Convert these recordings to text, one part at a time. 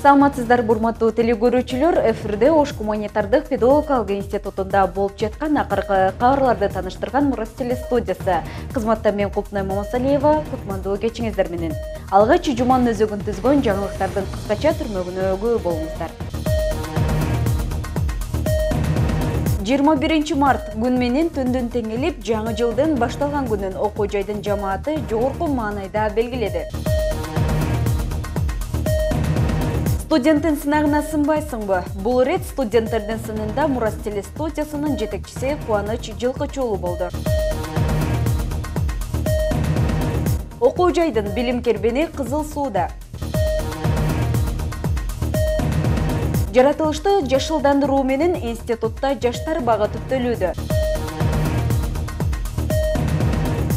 Саламатсыздар, бурматтуу телекөрүүчүлөр, эфирде Ош гуманитардык педагогикалык институтунда болуп жаткан акыркы кабарларды таныштырган Мурас телестудиясы. Кызматта мен Кулпнай Мамасалиева, кутмандуу кечиңиздер менен. Алгач жуманын өзөгүн түзгөн жаңылыктардын кыскача түрмөгүнө болуңуздар. 21 март күн менен түндүн теңелип, жаңы жылдын башталган күнүн окуу жайдын жамааты жогорку маанайда белгиледи. Студенттин сынагына сынбайсыңбы? Бул ирет студенттердин сынында Мурас телестудиясынын жетекчиси Кубаныч Жылкычуулу болду. Окуу жайдын билим кербени кызыл сууда. Жаратылышты жашылдандыруу менен институтта жаштар багы түптөлүүдө.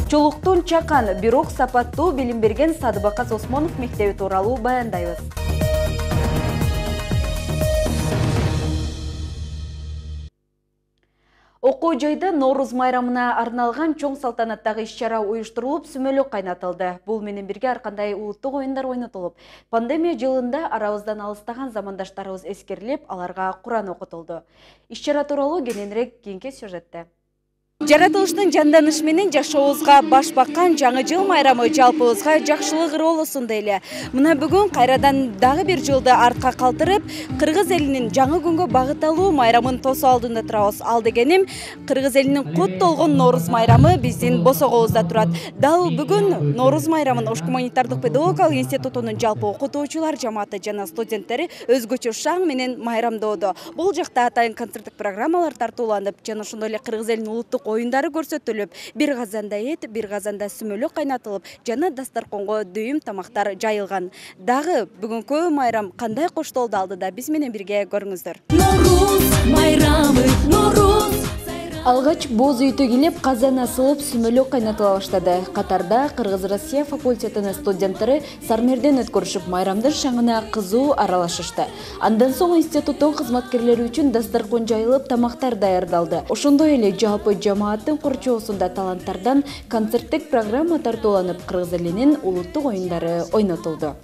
Чулуктун чакан, бирок сапаттуу билим берген Садыбакас Осмонов мектеби тууралуу баяндайбыз. Окуу жайда Норуз майрамына арналган чоң салтанаттагы иш-чара уюштурулуп, сүмөлөк кайнатылды. Бул менен бирге ар кандай улуттук оюндар ойнотулуп, пандемия жылында арабыздан алыстаган замандаштарыбыз эскерилип, аларга Куран окутулду. Иш-чара тууралуу кененирээк кийинки сюжетте. Жаратылыштын жанданышы менен жашообузга баш баккан жаңы жыл майрамы жалпыбызга жакшылык ыролосун дейле. Мына бүгүн кайрадан дагы бир жылды артка калтырып, кыргыз элинин жаңы күнгө багытталуу майрамын тосуу алдында турабыз. Ал дегеним, кыргыз элинин куттолгон Норуз майрамы биздин босогобузда турат. Дал бүгүн Норуз майрамын Ош гуманитардык педагогикалык институтунун жалпы окутуучулар жамааты жана студенттери өзгөчө шаң менен майрамдоодо. Бул жакта атайын концерттик программалар тартууланып, жана ошондой эле кыргыз элинин улуттук оюндары көрсөтүлүп, бир казанда эт, бир казанда сүмөлөк кайнатылып, жана дастарконго дүйүм тамактар жайылган. Дагы бүгүнкү майрам кандай коштолду алды да биз менен бирге көрүңүздөр. Норуз майрамы, Норуз. Алгач боз үйтө келип, казан асылып, сүмөлөк кайнатыла баштады. Катарда Кыргыз-Россия факультетинин студенттери Сармерден өткөрүшүп, майрамдын шаңына кызуу аралашышты. Андан соң институттун кызматкерлери үчүн дастаркон жайылып, тамактар даярдалды. Ошондой эле жалпы жамааттын корчоосунда таланттардан концерттик программа тартууланып, кыргыз элинин улуттук оюндары ойнотулду.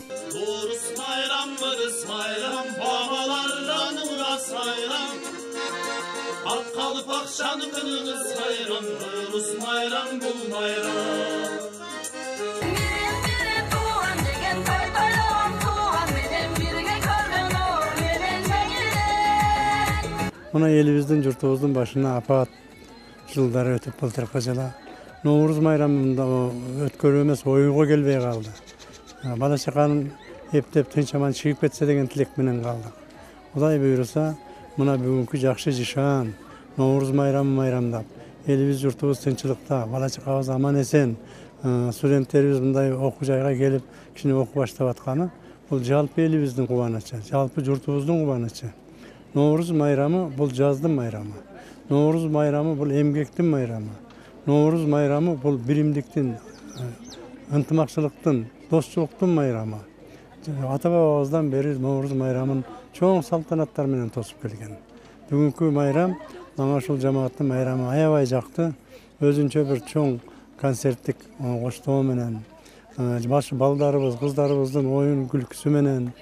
Kalıp akşanı kınınız hayran, Норуз майрам bul майрам. Muna elimizdin, jurtubuzun başına apat жылдары өтүп былтыркы жылы. Норуз майрамында өткөрүү эмес, оюнго келбей калды. Бала чаканын эптеп тынчаман чыгып кетсе деген тилек менен калдык. Кудай буйруса, мына бүгүнкү жакшы жышан Норуз майрамы майрамдап, элибиз журтубуз тынчылыкта, бала чакабыз аман эсен, студенттерибиз мындай окуу жайга келип, кичине окуу баштап атканы, бул жалпы элибиздин кубанычы, жалпы журтубуздун кубанычы. Норуз майрамы бул жаздын майрамы. Норуз майрамы бул эмгектин майрамы. Норуз майрамы бул биримдиктин, ынтымакчылыктын, достчулуктун майрамы. Ата бабабыздан бери Норуз майрамын чоң салтанаттар менен тосуп келген. Бүгүнкү майрам мага ушул жамааттын майрамы аябай жакты. Өзүнчө бир чоң концерттик коштоо менен, балдарыбыз, кыздарыбыздын оюн күлкүсү менен,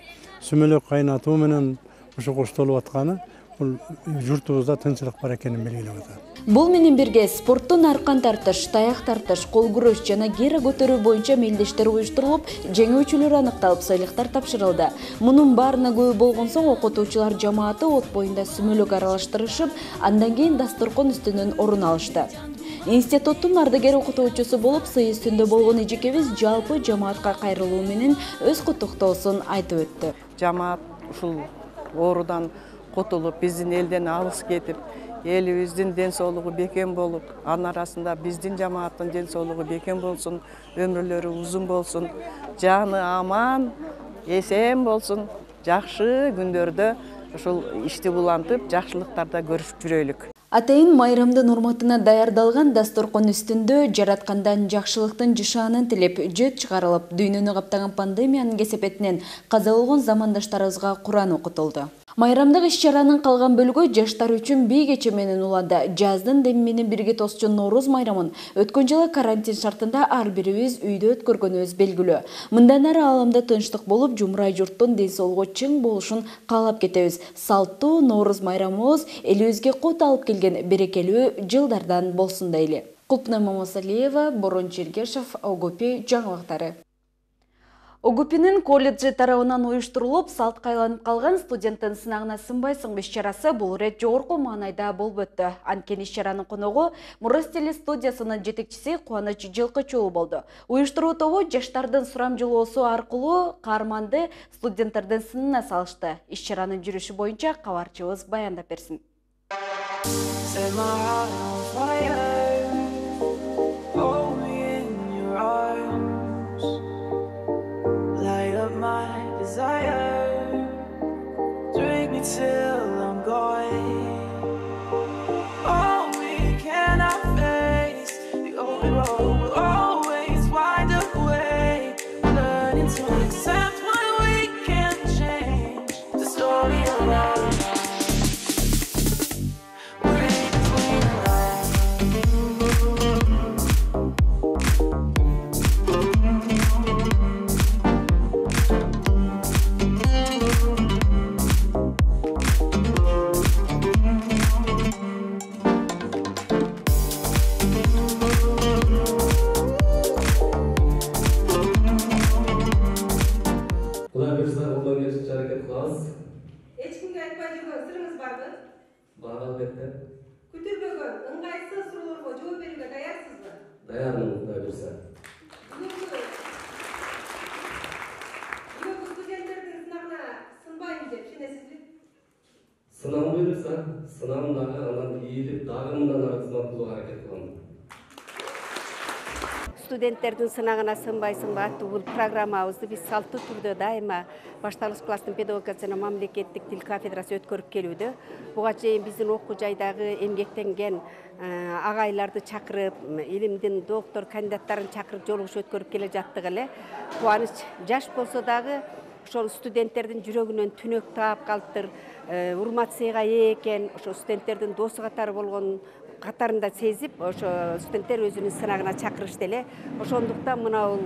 сүмөлөк кайнатуу менен ушу коштолуп атканы бул журтубузда тынчылык бар экенин белгилеп атат. Бул менен бирге спорттун аркан тартыш, таяк тартыш, кол күрөш жана гера көтөрүү боюнча мелдештер уюштурулуп, жеңүүчүлөр аныкталып, сыйлыктар тапшырылды. Мунун баарына көбү болгон соң окутуучулар жамааты от боюнда сүмөлөк аралаштырышып, андан кийин дастаркон үстүнөн орун алышты. Институттун ардагер окутуучусу болуп, сый үстүндө болгон эжекебиз жалпы жамаатка кайрылуу менен өз куттуктоосун айтып өттү. Жамаат ушул оорудан кутулуп, биздин элден алыс кетип, элибиздин ден соолугу бекем болуп, анын арасында биздин жамааттын ден соолугу бекем болсун, өмүрлөрү узун болсун, жаны аман, эсен болсун, жакшы күндөрдө ушул ишти булантып, жакшылыктарда көрүшүп жүрөлүк. Атайын майрамдын урматына даярдалган дастаркон үстүндө жараткандан жакшылыктын жышаанын тилеп, жөт чыгарылып, дүйнөнү каптаган пандемиянын кесепетинен каза болгон замандаштарыбызга Куран окутулду. Майрамдык иш-чаранын калган бөлүгү жаштар үчүн бий кече менен уланды. Жаздын деми менен бирге тосчу Норуз майрамын өткөн жылы карантин шартында ар бирибиз үйдө өткөргөнүбүз белгилүү. Мындан ары ааламда тынчтык болуп, жумрай журттун ден соолугу чың болушун каалап кетебиз. Салттуу Норуз майрамыбыз элибизге кут алып келген берекелүү жылдардан болсун дейли. Кулпна Мамасалиева, Борон Чергешев, ОГП жаңылыктары. ОГП'нин колледжи тарабынан уюштурулуп, салтка айланып калган студенттин сынагына сынбайсың иш-чарасы бул рет жогорку маанайда болуп өттү. Анткени иш-чаранын коногу Мурас телестудиясынын жетекчиси Кубаныч Жылкычуу болду. Уюштуруу тобу жаштардын сурамжылоосу аркылуу каарманды студенттердин сынына салышты. Иш-чаранын жүрүшү боюнча кабарчыбыз баяндап берсин. Desire, drink me till I'm gone. Oh, we cannot face the open road. We'll always wind away, learning to accept what we can't change. The story of our lives. We're in between the lines. Күтүрбөгөн, ыңгайсыз суроолорго жооп берүүгө даярсызбы? Даярмын, Кудай буйрса. Бүгүнкү студенттердин сынагына сынбайм деп ишенесизби? Сынам буйрса, сынам дагы анан ийилип, дагы мындан ары кызмат кылууга аракет кылам. Студенттердин сынагына сынбайсыңбы аттуу бул программабызды биз салттуу түрдө дайыма башталгыч класстын педагогика жана мамлекеттик тил кафедрасы өткөрүп келүүдө. Буга чейин биздин окуу жайдагы эмгектенген агайларды чакырып, илимдин доктор, кандидаттарын чакырып жолугуш өткөрүп келе жаттык эле. Кубаныч жаш болсо дагы ошол студенттердин жүрөгүнөн түнөк таап калыптыр. Урмат сыйга ээ экен, ошо студенттердин досу катары болгон катарында сезип, ошо студенттер өзүнүн сынагына чакырышты эле. Ошондуктан мына бул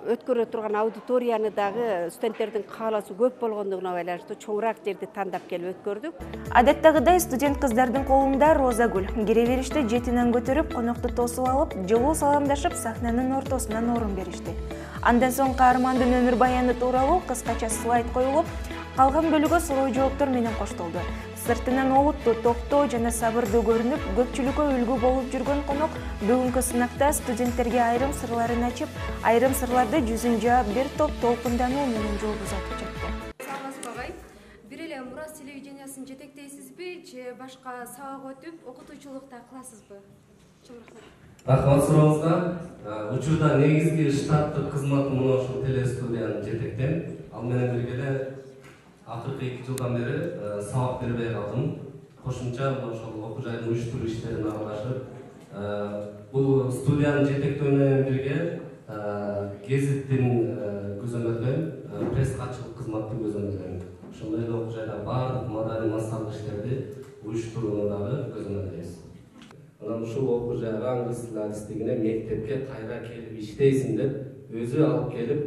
өткөрө турган аудиторияны дагы студенттердин каалоосу көп болгондугуна байланыштуу чоңураак жерди тандап келип өткөрдүк. Адаттагыдай студент кыздардын колунда роза гүл. Кире бериште жетинен көтөрүп, конокту тосуп алып, жылуу саламдашып, сахнанын ортосунан орун беришти. Андан соң каармандын өмүр баяны тууралуу кыскача слайд коюлуп, калган бөлүгү суроо жооптор менен коштолду. Сыртынан олуттуу, токтоо жана сабырдуу көрүнүп, көпчүлүккө үлгү болуп жүргөн конок бүгүнкү сынакта студенттерге айрым сырларын ачып, айрым сырларды жүзүн жаап, бир топ толкундануу менен жол узатып жатты. Саламатсызбы агай? Бир эле Мурас телевидениясын жетектейсизби, же башка сабак өтүп, окутуучулукта кыласызбы? Рахмат суроңузга. Учурда негизги штаттык кызматым мына ушул телестудиянын жетектем. Ал менен бирге эле акыркы 2 жылдан бери сабак бербей калдым. Кошумча ошол окуу жайдын уюштуруу иштерине аралашып, бул студиянын жетектөө менен бирге гезиттин көзөмөлдөйм, пресс катчылык кызматты көзөмөлдөйм. Ошондой эле окуу жайда баардык маданий массалык иштерди уюштурууну дагы көзөмөлдөйбүз. Анан ушул окуу жайга англис тили адистигине мектепке кайра келип иштейсиң деп өзү алып келип,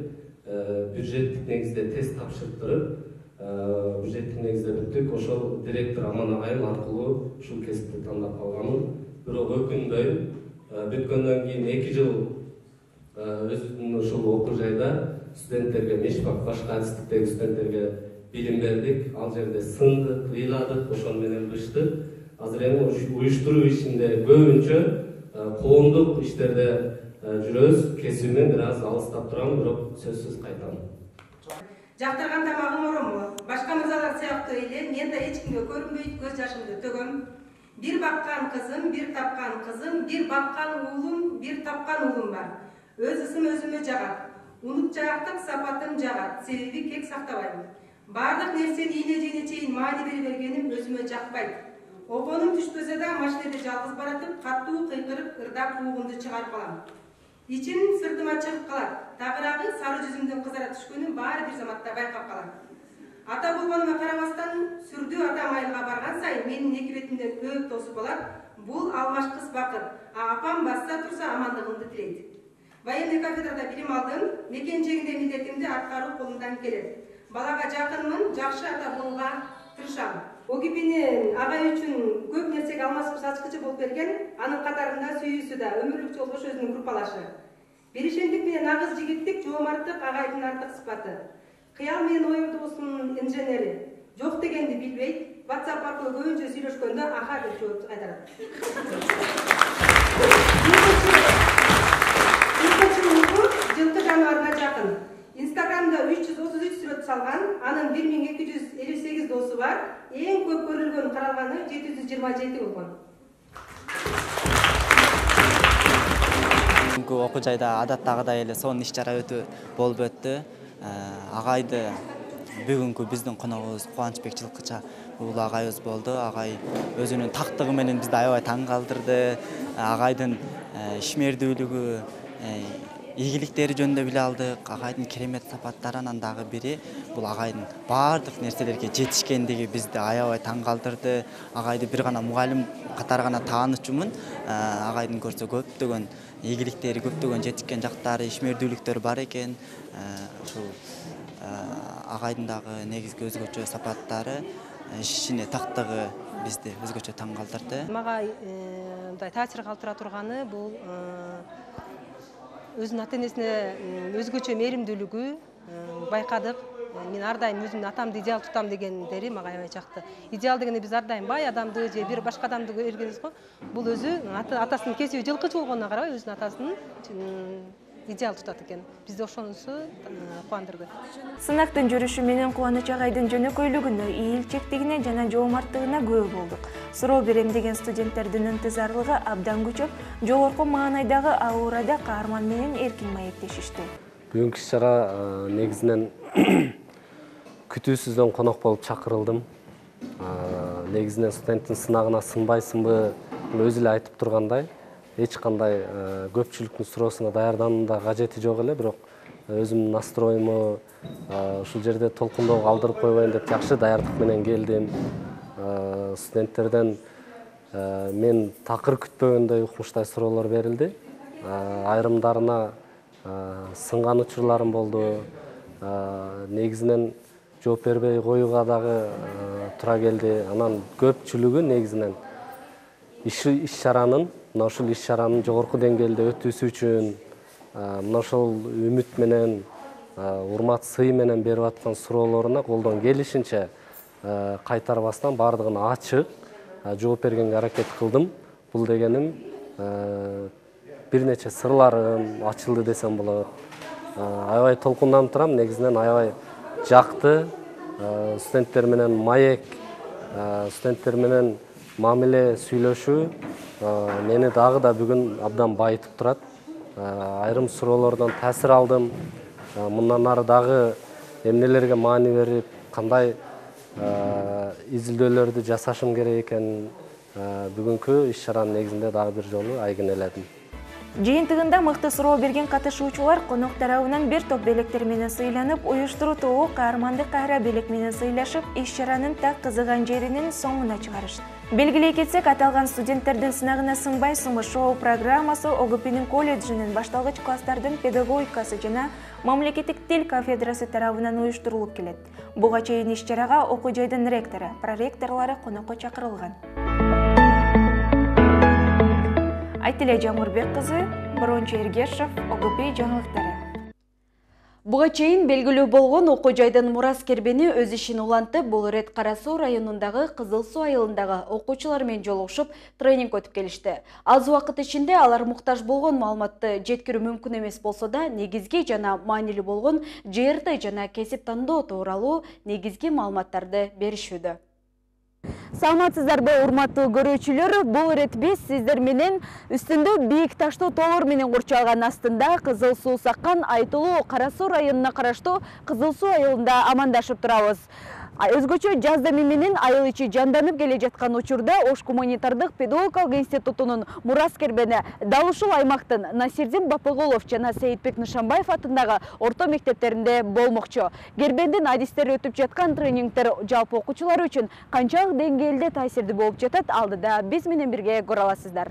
бюджеттик негизде тест тапшыртып, бюджеттик негизде бүттүк. Ошол директор Аман агайым аркылуу ушул кесипти тандап калганмын. Бирок өкүнбөйм, бүткөндөн кийин 2 жыл өзүмдүн ушул окуу жайда студенттерге, мешбак башка адистиктеги студенттерге билим бердик. Ал жерде сындык, ыйладык, ошону менен быштык. Азыр эми уюштуруу ишинде көбүнчө коомдук иштерде жүрөбүз. Кесибимден бир аз алыстап турам, бирок сөзсүз кайтам. Жактырган тамагым оромбу? Башка мырзалар сыяктуу эле мен да эч кимге көрүнбөйт, көз жашымды төгөм. Бир баккан кызым, бир тапкан кызым, бир баккан уулум, бир тапкан уулум бар. Өз ысым өзүмө жагат. Унук жаактык сапатым жагат, себеби кек сактабайм. Бардык нерсени ийне жене чейин маани бере бергеним өзүмө жакпайт. Оконум түшпөсө да машинеде жалгыз баратып, каттуу кыйкырып, ырдап угунду чыгарып калам. İçim sırtıma çıkıp kalar. Tağıragı sarı жүзүмдүн кызара түшкөнүн баары бир заматта байкап калам. Ата болгоnuма карабастан сүрдүү атам айылга барган сайын менин эки бетимден өп тосуп алат. Бул алмашкыс бакыт. Апам басса турса амандыгымды тилейт. Военный кафедрада билим алдым. Мекен жегинде милдетимди аткаруу колумдан келет. Балага жакынмын, жакшы ата болууга тырышам. Огипинин агай үчүн көп нерсеге алмашып ачкычы болуп берген, анын катарында сүйүүсү да өмүрлүк жолдош өзүнүн группалашы. Беришендик менен агыз жигиттик, жоомарттык агайдын артык сыпаты. Кыял менен оюрдуусунун инженери. Жок дегенди билбейт, WhatsApp аркылуу көбүнчө сүйлөшкөндө аха деп жооп кайтарат. Жылкы жаныбарына жакын. Instagramda 333 сүрөт салган, анын 1258 досу бар. Эң көп көрүлгөн каралганы 727 болгон. Бүгүнкү окуу жайда адаттагыдай эле сонун иш-чара болуп өттү. Агайды бүгүнкү биздин коногубуз Кубанычбек Жылкыча уулу агайыбыз болду. Агай өзүнүн тактыгы менен бизди аябай таң калтырды. Агайдын ишмердүүлүгү, ийгиликтери жөнүндө биле алдык. Агайдын керемет сапаттарынан дагы бири бул агайдын баардык нерселерге жетишкендиги бизди аябай таң калтырды. Агайды бир гана мугалим катары гана таанычумун. Агайдын көрсө көптөгөн ийгиликтери, көптөгөн жетишкен жактары, ишмердүүлүктөрү бар экен. Ушул агайдын дагы негизги өзгөчө сапаттары, ишине тактыгы бизди өзгөчө таң калтырды. Мага мындай таасир калтыра турганы бул өзүнүн ата-энесине өзгөчө мээримдүүлүгү байкадык. Мен ар дайым өзүмдүн атамды идеал тутам дегендери мага аябай жакты. Идеал дегенде биз ар дайым бай адамды же бир башка адамды көргөнбүз го. Бул өзү атасынын кесиби жылкычы болгонуна карабай өзүнүн атасын идеал тутат экен. Бизди ошонусу кубандырды. Сынактын жүрүшү менен Кубаныч агайдын жөнөкөйлүгүнө, ийилчектигине жана жоомарттыгына күбө болдук. Суроо берем деген студенттердин ынтызарлыгы абдан күчөп, жогорку маанайдагы аурада каарман менен эркин маектешишти. Бүгүнкү иш-чара негизинен күтүүсүздөн конок болуп чакырылдым. Негизинен студенттин сынагына сынбайсыңбы өзү эле айтып тургандай, эч кандай көпчүлүктүн суроосуна даярданууда кажети жок эле, бирок өзүмдүн настроюму ушул жерде толкундоого алдырып койбойн деп жакшы даярдык менен келдим. Студенттерден мен такыр күтпөгөндөй укмуштай суроолор берилди. Айрымдарына сынган учурларым болду. Негизинен жооп бербей коюуга дагы тура келди. Анан көпчүлүгү негизинен иш-чаранын, мына ушул иш-чаранын жогорку деңгээлде өтүүсү үчүн мына ушул үмүт менен, урмат сый менен берип аткан суроолоруна колдон келишинче кайтарбастан бардыгын ачык жооп бергенге аракет кылдым. Бул дегеним бир нече сырларым ачылды десем болот. Аябай толкунданып турам, негизинен аябай жакты. Студенттер менен маек, студенттер менен мамиле сүйлөшүү мени дагы да бүгүн абдан байытып турат. Айрым суроолордон таасир алдым. Мындан ары дагы эмнелерге маани берип, кандай изилдөөлөрдү жасашым керек экенин бүгүнкү иш-чаранын негизинде дагы бир жолу айгинеледим. Жыйынтыгында мыкты суроо берген катышуучулар конок тарабынан бир топ белектер менен сыйланып, уюштуруу тобу каарманды кайра белек менен сыйлашып, иш-чаранын так кызыган жеринин соңуна чыгарышты. Белгилей кетсек, аталган студенттердин сынагына сыңбайсыңбы шоу программасы ОГПнин колледжинин башталгыч класстардын педагогикасы жана мамлекеттик тил кафедрасы тарабынан уюштурулуп келет. Буга чейин иш-чарага окуу жайдын ректору, проректорлору конокко чакырылган. Айтиле Жамурбек кызы, Брончо Эргешев, ОГП жаңылыктары. Буга чейин белгилүү болгон окуу жайдын мурас кербени өз ишин улантып, бул ирет Кара Суу районундагы Кызыл Суу айылындагы окуучулар менен жолугушуп, тренинг өтүп келишти. Аз убакыт ичинде алар муктаж болгон маалыматты жеткирүү мүмкүн эмес болсо да, негизги жана маанилүү болгон ЖРТ жана кесип тандоо тууралуу негизги маалыматтарды беришүүдө. Саламатсыздарбы, урматтуу көрүүчүлөр, бул ирет биз сиздер менен үстүндө бийик таштуу тоолор менен курчалган астында кызыл суу саккан айтылуу Кара Суу районуна караштуу Кызыл Суу айылында амандашып турабыз. Өзгөчө жаздами менен айыл ичи жанданып келе жаткан учурда Ош гуманитардык педагогикалык институтунун мурас кербени дал ушул аймактын Насирдин Бапыгулов жана Сейитбек Нышанбаев атындагы орто мектептеринде болмокчу. Кербендин адистери өтүп жаткан тренингтер жалпы окуучулар үчүн канчалык деңгээлде таасирдүү болуп жатат, алдыда биз менен бирге көрө аласыздар.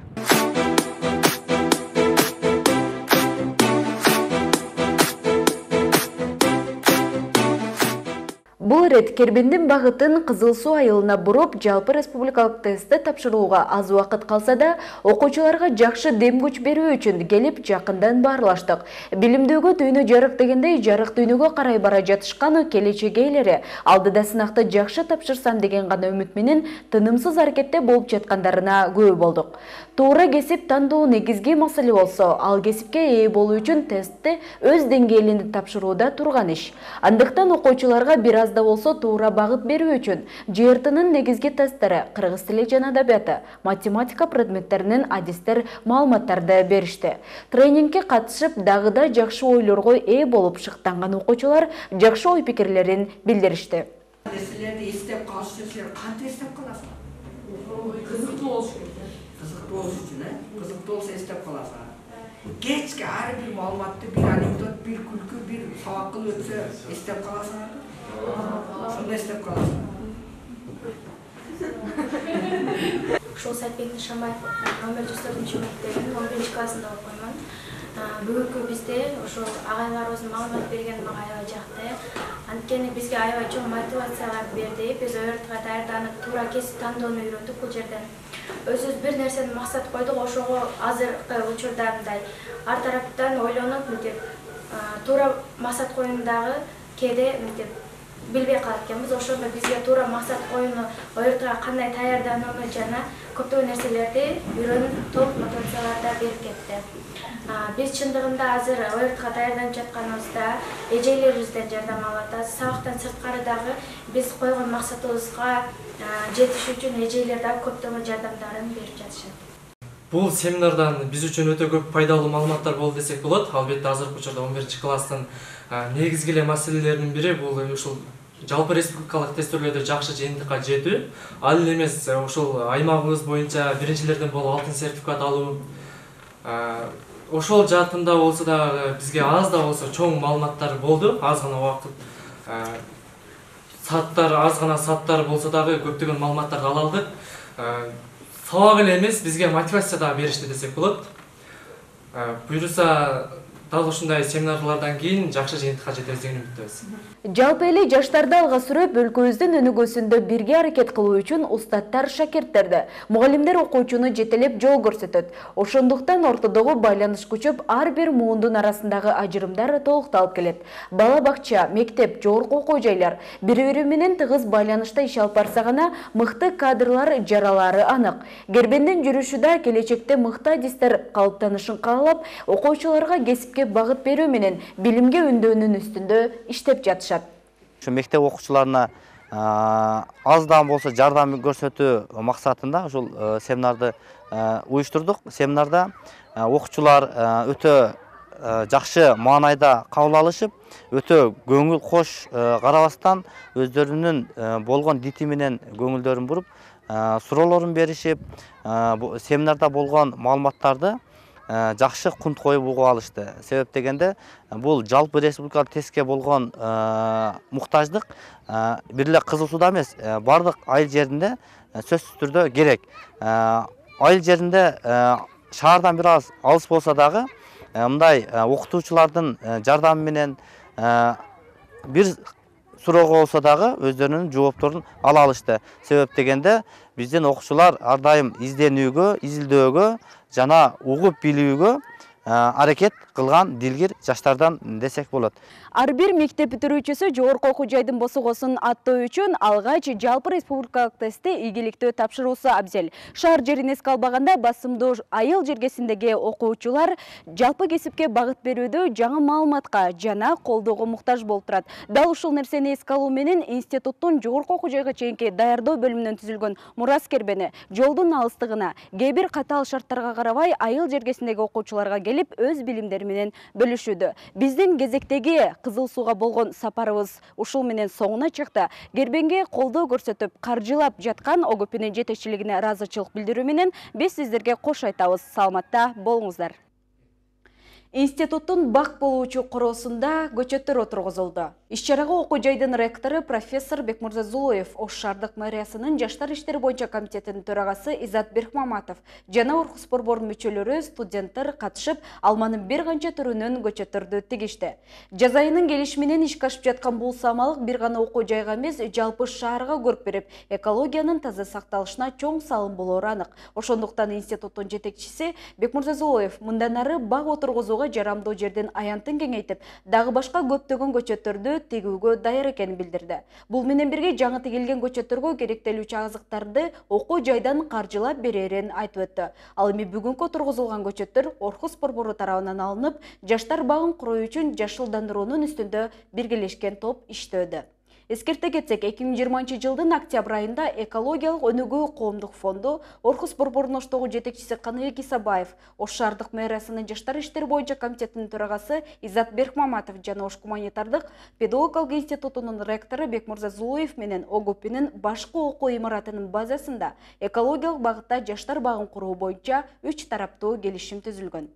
Бул рет Кербендин багытын Кызыл Суу айылына буруп, жалпы республикалык тестти тапшырууга аз убакыт калса да, окуучуларга жакшы дем күч берүү үчүн келип жакындан баарлаштык. Билимдөөгө дүйнө жарык дегендей, жарык дүйнөгө карай бара жатышкан келечек ээлери алдыда сынакты жакшы тапшырсам деген гана үмүт менен тынымсыз аракетте болуп жаткандарына күбө болдук. Туура кесип тандоо негизги маселе болсо, ал кесипке ээ болуу үчүн тестти өз деңгээлинде тапшырууда турган иш. Андыктан окуучуларга бир аз да болсо туура багыт берүү үчүн ЖРТнын негизги тесттери, кыргыз тили жана адабияты, математика предметтеринен адистер маалыматтарды беришти. Тренингке катышып, дагы да жакшы ойлорго ээ болуп шыктанган окуучулар жакшы ой пикирлерин билдиришти. Нерселерди эстеп калыш десең, кантип эстеп каласың? Кызыктуу болуш керек. Кызыктуу болуш үчүн, кызыктуу болсо эстеп каласың. Кечке ар бир маалыматты, бир анекдот, бир күлкү, бир сабак кылып өтсө эстеп каласың. Сонда эстеп каласың. Ушул Сейитбек Нышанбаев номер 104 мектебинин 11 классында окуймун. Бүгүнкү бизде ошол агайларыбыздын маалымат бергени мага аябай жакты. Анткени бизге аябай чоң мотивацияларды берди. Биз ОРТга даярданып, туура кесип тандоону үйрөндүк бул жерден. Өзүбүз бир нерсени максат койдук, ошого азыркы учурда мындай ар тараптан ойлонуп, мынтип туура максат коюундагы кээде мынтип билбей калат экенбиз. Ошондо бизге туура максат коюуну, ОРТга кандай даярданууну жана көптөгөн нерселерди үйрөнүп, толук мотивацияларды берип кетти. Биз чындыгында азыр ОРТга даярданып жатканыбызда эжелерибизден жардам алып атабыз. Сабактан сырткары дагы биз койгон максатыбызга жетиш үчүн эжелер дагы көптөгөн жардамдарын берип жатышат. Бул семинардан биз үчүн өтө көп пайдалуу маалыматтар болду десек болот. Албетте азыркы учурда 11-класстын негизги эле маселелеринин бири бул ушул жалпы республикалык тестөөлөрдө жакшы жыйынтыкка жетүү. Ал эле эмес, ушул аймагыбыз боюнча биринчилерден болуп алтын сертификат алуу. Ошол жаатында болсо да бизге аз да болсо чоң маалыматтар болду. Аз гана убакыт аз гана сааттар болсо дагы көптөгөн маалыматтарды ала алдык. Сабак эле эмес, бизге мотивация да беришти десек болот. Буюрса дал ушундай семинарлардан кийин жакшы жыйынтыкка жетебиз деген үмүттөбүз. Жалпы эле жаштарды алга сүрөп, өлкөбүздүн өнүгүүсүндө бирге аракет кылуу үчүн устаттар шакирттерди, мугалимдер окуучуну жетелеп жол көрсөтөт. Ошондуктан ортодогу байланыш күчөп, ар бир муундун арасындагы ажырымдар толукталып келет. Бала бакча, мектеп, жогорку окуу жайлар бири-бири менен тыгыз байланышта иш алып барса гана мыкты кадрлар жаралары анык. Кербендин жүрүшүдө келечекте мыкты адистер калыптанышын каалап, окуучуларга кесипке багыт берүү менен билимге үндөөнүн үстүндө иштеп жатышат. Şu мектеп окуучуларына аз да болсо жардам көрсөтүү максатында ушул семинарды уюштурдук. Семинарда окуучулар өтө жакшы маанайда кабыл алышып, өтө көңүл кош карабастан өздөрүнүн болгон дити менен көңүлдөрүн буруп, суроолорун беришип, семинарда болгон маалыматтарды жакшы кунт коюп угуп алышты. Себеп дегенде бул жалпы республикалык тестке болгон муктаждык бир эле Кызыл Сууда эмес, бардык айыл жеринде сөзсүз түрдө керек. Айыл жеринде шаардан бир аз алыс болсо дагы мындай окутуучулардын жардамы менен бир суроого болсо дагы өздөрүнүн жоопторун ала алышты. Себеп дегенде биздин окуучулар ар дайым изденүүгө, изилдөөгө жана угуп билүүгө аракет кылган дилгир жаштардан десек болот. Ар бир мектеп бүтүрүүчүсү жогорку окуу жайдын босогосун аттоо үчүн алгач жалпы республикалык тестти ийгиликтүү тапшыруусу абзел. Шаар жерин эске албаганда басымдуу айыл жергесиндеги окуучулар жалпы кесипке багыт берүүдө жаңы маалыматка жана колдоого муктаж болуп турат. Дал ушул нерсени эске алуу менен институттун жогорку окуу жайга чейинки даярдоо бөлүмүнөн түзүлгөн мурас кербени жолдун алыстыгына, кээ бир катаал шарттарга карабай айыл жергесиндеги окуучуларга келип өз билимдери менен бөлүшүүдө. Биздин кезектеги Кызыл Сууга болгон сапарыбыз ушул менен соңуна чыкты. Кербенге колдоо көрсөтүп, каржылап жаткан ОГПнын жетекчилигине ыраазычылык билдирүү менен биз сиздерге кош айтабыз. Саламатта болуңуздар. Институттун бак болуучу короосунда көчөттөр отургузулду. Иш-чарага окуу жайдын ректору профессор Бекмурза Зулуев, Ош шаардык мэриясынын жаштар иштери боюнча комитетинин төрагасы Изат Беркмаматов жана Орхус борборунун мүчөлөрү, студенттер катышып, алманын бир канча түрүнөн көчөттөрдү тигишти. Жаз айынын келиши менен ишке ашып жаткан бул самалык бир гана окуу жайга эмес, жалпы шаарга көрүп берип, экологиянын таза сакталышына чоң салым болоору анык. Ошондуктан институттун жетекчиси Бекмурза Зулуев мындан ары бак отургузууга жарамдуу жердин аянтын кеңейтип, дагы башка көптөгөн көчөттөрдү тигүүгө даяр экенин билдирди. Бул менен бирге жаңы тигилген көчөттөргө керектелүүчү азыктарды окуу жайдан каржылап берерин айтып өттү. Ал эми бүгүнкү отургузулган көчөттөр Орхус борбору тарабынан алынып, жаштар багын куруу үчүн жашылдандыруунун үстүндө биргелешкен топ иштөөдө. Эскерте кетсек, 2020 жылдын октябрь айында экологиялык өнүгүү коомдук фонду Орхус борборунун Оштогу жетекчиси Каныбек Исабаев, Ош шаардык мэриясынын жаштар иштери боюнча комитетинин төрагасы Изат Беркмаматов жана Ош гуманитардык педагогикалык институтунун ректору Бекмурза Зулуев менен ОГПнын башкы окуу имаратынын базасында экологиялык багытта жаштар багын куруу боюнча 3 тараптуу келишим түзүлгөн.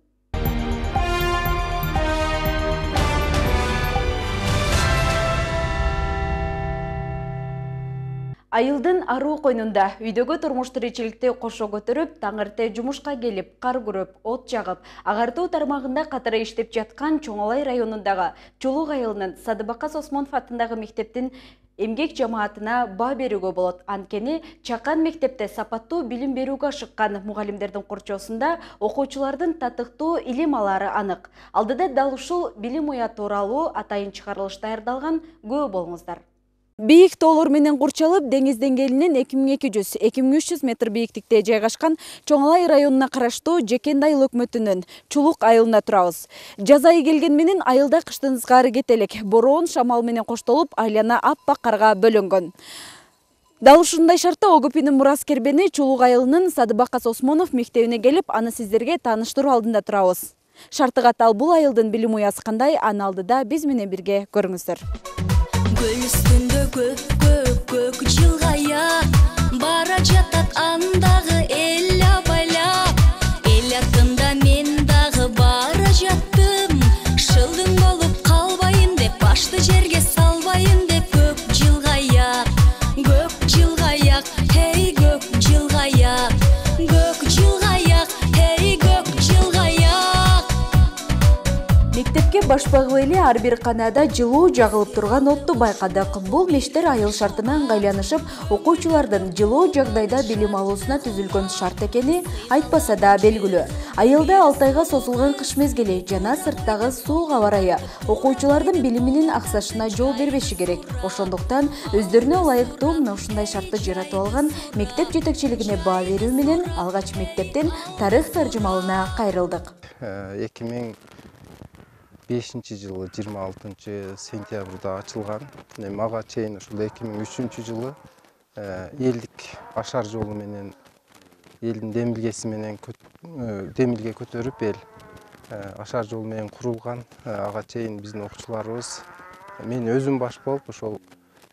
Айылдын аруу койнунда үйдөгө турмуш тиричиликти кошо көтөрүп, таңырте жумушка келип, кар күрөп, от жагып, агартуу тармагында катары иштеп жаткан Чоңалай районундагы Чулук айылынын Садыбакас Осмонов атындагы мектептин эмгек жамаатына баа берүүгө болот. Анткени чакан мектепте сапаттуу билим берүүгө ашыккан мугалимдердин корчоосунда окуучулардын татыктуу илим алары анык. Алдыда дал ушул билим уя тууралуу атайын чыгарылыш даярдалган, күбө болуңуздар. Бийик тоолор менен курчалып, деңиз деңгээлинен 2200-2300 метр бийиктикте жайгашкан Чоңалай районуна караштуу Жекенди айыл өкмөтүнүн Чулук айылына турабыз. Жаз айы келген менен айылда кыштын ызгары кете элек. Бороон шамал менен коштолуп, айлана аппак карга бөлөнгөн. Дал ушундай шартта ОГПнын мурас кербени Чулук айылынын Садыбакас Осмонов мектебине келип, аны сиздерге тааныштыруу алдында турабыз. Шарты катал бул айылдын билим уясы кандай, аны алдыда биз менен бирге көрүңүздөр. Гүл үстүндө көк жылгая, бара жатат андагы эл абайлап. Эл артында мен дагы бара жаттым, шылдың болуп калбайын деп, башты жерге салбайын деп. Көк жылгаяк, хей көк жылгаяк, хей көк жылгаяк. Мектепке баш багып эле ар бир канада жылуу жагылып турган отту байкадык. Бул мештер айыл шартына ыңгайланышып, окуучулардын жылуу жагдайда билим алуусуна түзүлгөн шарт экени айтпаса да белгилүү. Айылда 6 айга созулган кыш мезгили жана сырттагы суук аба ырайы окуучулардын билиминин аксашына жол бербеши керек. Ошондуктан өздөрүнө ылайыктуу мына ушундай шартты жаратып алган мектеп жетекчилигине баа берүү менен алгач мектептин тарых таржымалына кайрылдык. 2005 жылы 26 сентябрда ачылган. Мага чейин ушул 2003 жылы элдик ашар жолу менен элдин демилгеси менен демилге көтөрүп эл ашар жолу менен курулган. Ага чейин биздин окуучуларыбыз мен өзүм баш болуп ошол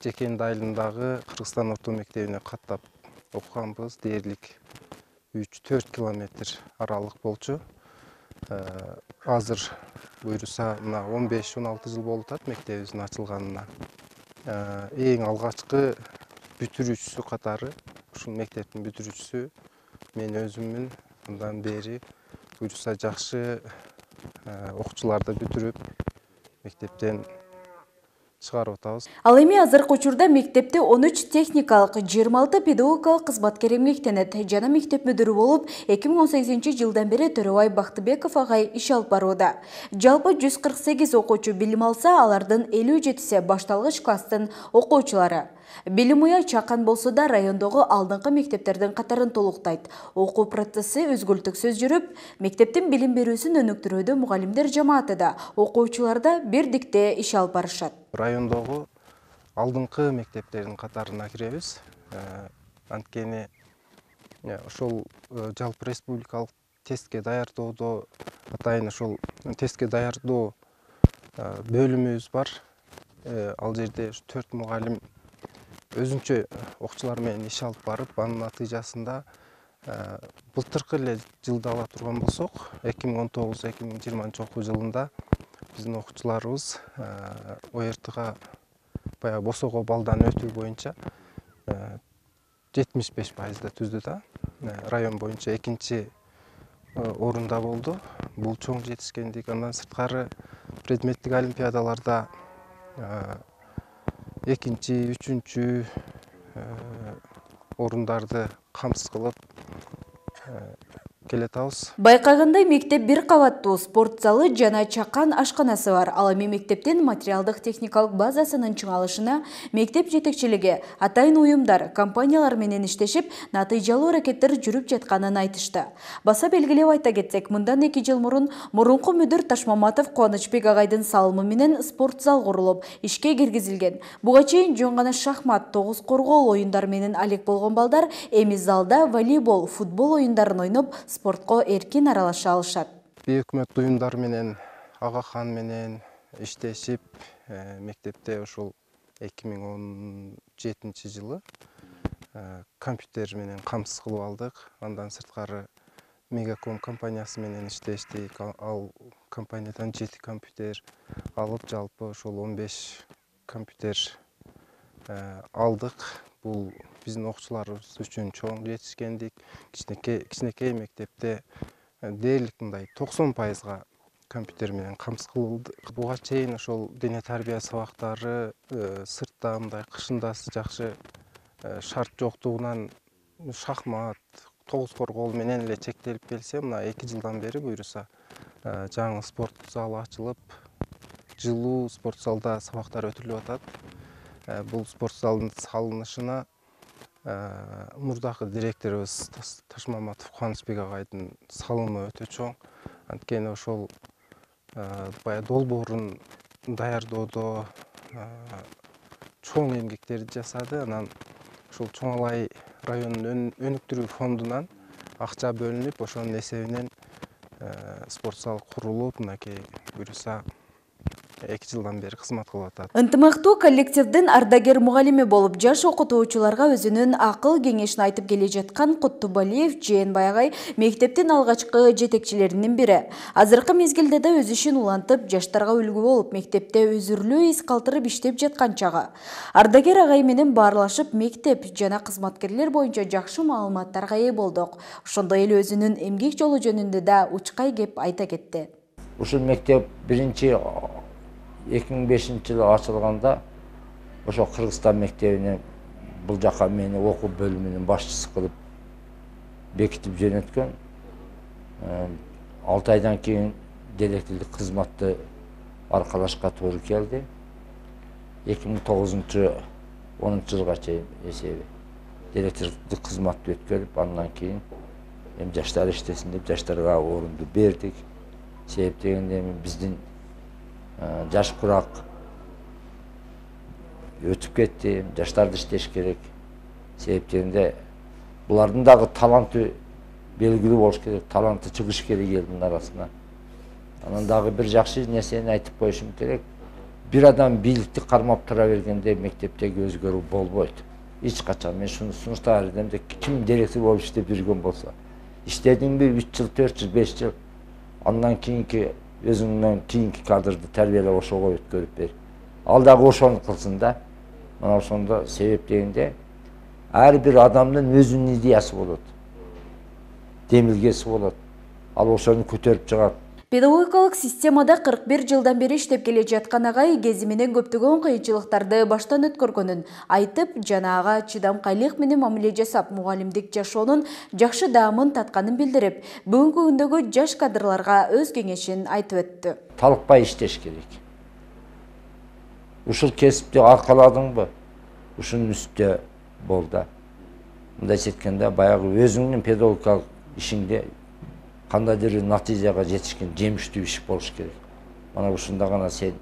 Жекенди айылындагы Кыргызстан орто мектебине каттап окуганбыз. Дээрлик 3-4 километр аралык болчу. Азыр буйруса 15-16 жыл болуп атат мектебибиздин ачылганына. Эң алгачкы бүтүрүүчүсү катары ушул мектептин бүтүрүүчүсү мен өзүммүн. Андан бери буйруса жакшы окуучуларды бүтүрүп мектептен чыгарып атабыз. Ал эми азыркы учурда мектепте 13 техникалык, 26 педагогикалык кызматкер эмгектенет. Жана мектеп мүдүрү болуп 2018 жылдан бери Төрөбай Бактыбеков агай иш алып барууда. Жалпы 148 окуучу билим алса, алардын 57-си башталгыч класстын окуучулары. Билим уя чакан болсо да райондогу алдыңкы мектептердин катарын толуктайт. Окуу процесси өзгөлтүксүз жүрүп, мектептин билим берүүсүн өнүктүрүүдө мугалимдер жамааты да, окуучулар да бирдикте иш алып барышат. Райондогу алдыңкы мектептердин катарына киребиз. Анткени ошол жалпы республикалык тестке даярдоодо атайын ошол тестке даярдоо бөлүмүбүз бар. Ал жерде 4 мугалим өзүнчө окуучулар менен иш алып барып, анын натыйжасында былтыркы эле жылды ала турган болсок, 2019-2020 окуу жылында биздин окуучуларыбыз ОРТга баягы босого балдан өтүү боюнча 75% түздү да. Район боюнча 2-чи орунда болду. Бул чоң жетишкендик. Андан сырткары предметтик олимпиадаларда 2-чи, 3-чү орундарды камсыз кылып келатабыз. Байкагандай мектеп бир кабаттуу, спорт залы жана чакан ашканасы бар. Ал эми мектептин материалдык техникалык базасынын чыңалышына мектеп жетекчилиги, атайын уюмдар, компаниялар менен иштешип, натыйжалуу аракеттер жүрүп жатканын айтышты. Баса белгилеп айта кетсек, мындан 2 жыл мурун мурунку мүдүр Ташмаматов Кубанычбек агайдын салымы менен спорт зал курулуп, ишке киргизилген. Буга чейин жөн гана шахмат, тогуз коргоо оюндар менен алек болгон балдар эми залда волейбол, футбол оюндарын ойноп, спортко эркин аралаша алышат. Өкмөт уюмдар менен, Агахан менен иштешип, мектепте ошол 2017 жылы компьютер менен камсыз кылып алдык. Андан сырткары Мегаком компаниясы менен иштештик. Ал компаниядан 7 компьютер алып, жалпы ошол 15 компьютер алдык. Бул биздин окуучуларыбыз үчүн чоң жетишкендик. Кичинекей мектепте дээрлик мындай 90%га компьютер менен камсыз кылынды. Буга чейин ошол дене тарбия сабактары сыртта мындай кышында жакшы шарт жоктугунан шахмат, тогуз коргоо менен эле чектелип келсе, мына 2 жылдан бери буюрса жаңы спорт залы ачылып, жылуу спорт залда сабактар өтүлүп атат. Бул спорт залдын салынышына мурдакы директорубуз Ташмаматов Кубанычбек агайдын салымы өтө чоң. Анткени ошол бая долбоорун даярдоодо чоң эмгектерди жасады. Анан ошол Чоңалай районунун өнүктүрүү фондунан акча бөлүнүп, ошонун эсебинен спорт зал курулуп, мынакей буюрса 2 жылдан бери кызмат кылып атат. Ынтымактуу коллективдин ардагер мугалими болуп, жаш окутуучуларга өзүнүн акыл кеңешин айтып келе жаткан Куттубалиев Жээнбай агай мектептин алгачкы жетекчилеринин бири. Азыркы мезгилде да өз ишин улантып, жаштарга үлгү болуп, мектепте өзүрлүү из калтырып иштеп жаткан чагы. Ардагер агай менен баарлашып, мектеп жана кызматкерлер боюнча жакшы маалыматтарга ээ болдук. Ошондой эле өзүнүн эмгек жолу жөнүндө да учкай кеп айта кетти. Ушул мектеп 2005-жылы ачылганда ошо Кыргызстан мектебине бул жака мени окуу бөлүмүнүн башчысы кылып бекитип жөнөткөн. 6 айдан кийин директорлук кызматты аркалашка туура келди. 2009-10 жылга чейин эсеби директорлук кызматты өткөрүп, андан кийин эми жаштар иштесин деп жаштарга орунду бердик. Себеп дегенде биздин жаш курак өтүп кетти, жаштарды иштеш керек. Себеп дегенде булардын дагы таланты белгилүү болуш керек, таланты чыгыш керек элдин арасына. Анан дагы бир жакшы нерсени айтып коюшум керек. Бир адам бийликти кармап тура бергенде мектептеги өзгөрүү болбойт. Эч качан мен шуну сунуштап бердим, ким директор болуп иштеп жүргөн болсо, иштедиңби 3 жыл, 4 жыл, 5 жыл, андан кийинки өзүңдөн кийинки кадрды тарбиялап ошого өткөрүп бер. Ал дагы ошону кылсын да. Мына ошондо себеп дегенде ар бир адамдын өзүнүн идеясы болот. Демилгеси болот. Ал ошону көтөрүп чыгат. Педагогикалык системада 41 жылдан бери иштеп келе жаткан агай кези менен көптөгөн кыйынчылыктарды баштан өткөргөнүн айтып, жана ага чыдамкайлык менен мамиле жасап, мугалимдик жашоонун жакшы даамын татканын билдирип, бүгүнкү күндөгү жаш кадрларга өз кеңешин айтып өттү. Талыкпай иштеш керек. Ушул кесипти аркаладыңбы? Ушунун үстүндө бол да. Мындайча айтканда, баягы өзүңдүн педагогикалык ишиңде кандайдыр натыйжага жетишкен жемиштүү иш болуш керек. Мана ушунда гана сен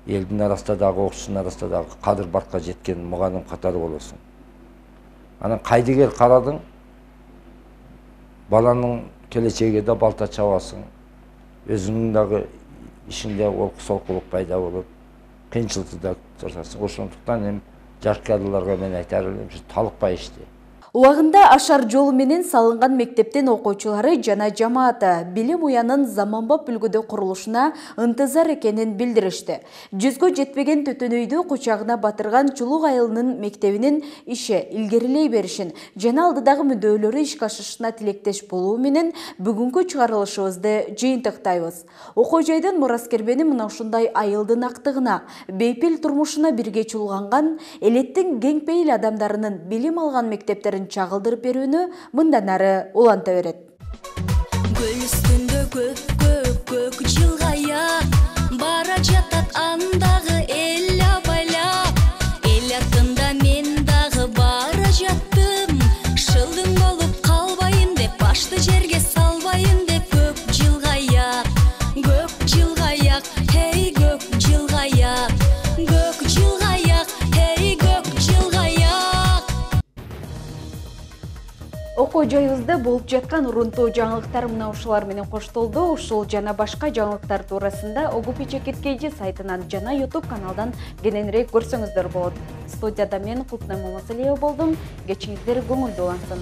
элдин арасында дагы, окуучунун арасында дагы кадыр баркка жеткен мугалим катары болосуң. Анан кайдыгер карадың, баланын келечегге да балта чабасың, өзүңүн дагы ишинде олкусолкулук пайда болуп, кыйынчылыкты да турасың. Ошондуктан эми жашкайларга мен айтар элем, талыкпай иште. Уағында ашар жолу менен салынған мектептен окуучулары жана жамааты билим уянын заманбап үлгүдө курулушуна ынтызар экенин билдиришти. 100гө жетпеген төтөнөйдү кучагына батырган Чулук айылынын мектебинин иши илгерилей беришин жана алдыдагы мүддөөлөрү ишке ашышына тилектеш болуу менен бүгүнкү чыгарылышыбызды жыйынтыктайбыз. Окуу жайдын Мураскербени мына ушундай айылдын актыгына, бейпил турмушуна бирге чулганган элеттин кең пейил адамдарынын билим алган мектептерин чагылдырып берүүнү мындан ары уланта берет. Гүл үстүндө көк жылгая, бара жатат андагы эл абайлап. Эл артында мен дагы бара жаттым, шылдың болуп калбайын деп, башты жерге салбайын деп. Көк жылгая, хей көк жылгая, хей көк жылгая. Окуу жайыбызда болуп жаткан урунтуу жаңылыктар мына ушулар менен коштолду. Ушул жана башка жаңылыктар туурасында Ogupичекеткейжи сайтынан жана YouTube каналдан кененирээк көрсөңүздөр болот. Студияда мен Кулпнай Момосалиева болдум. Кечиңиздер көңүлдүү улансын.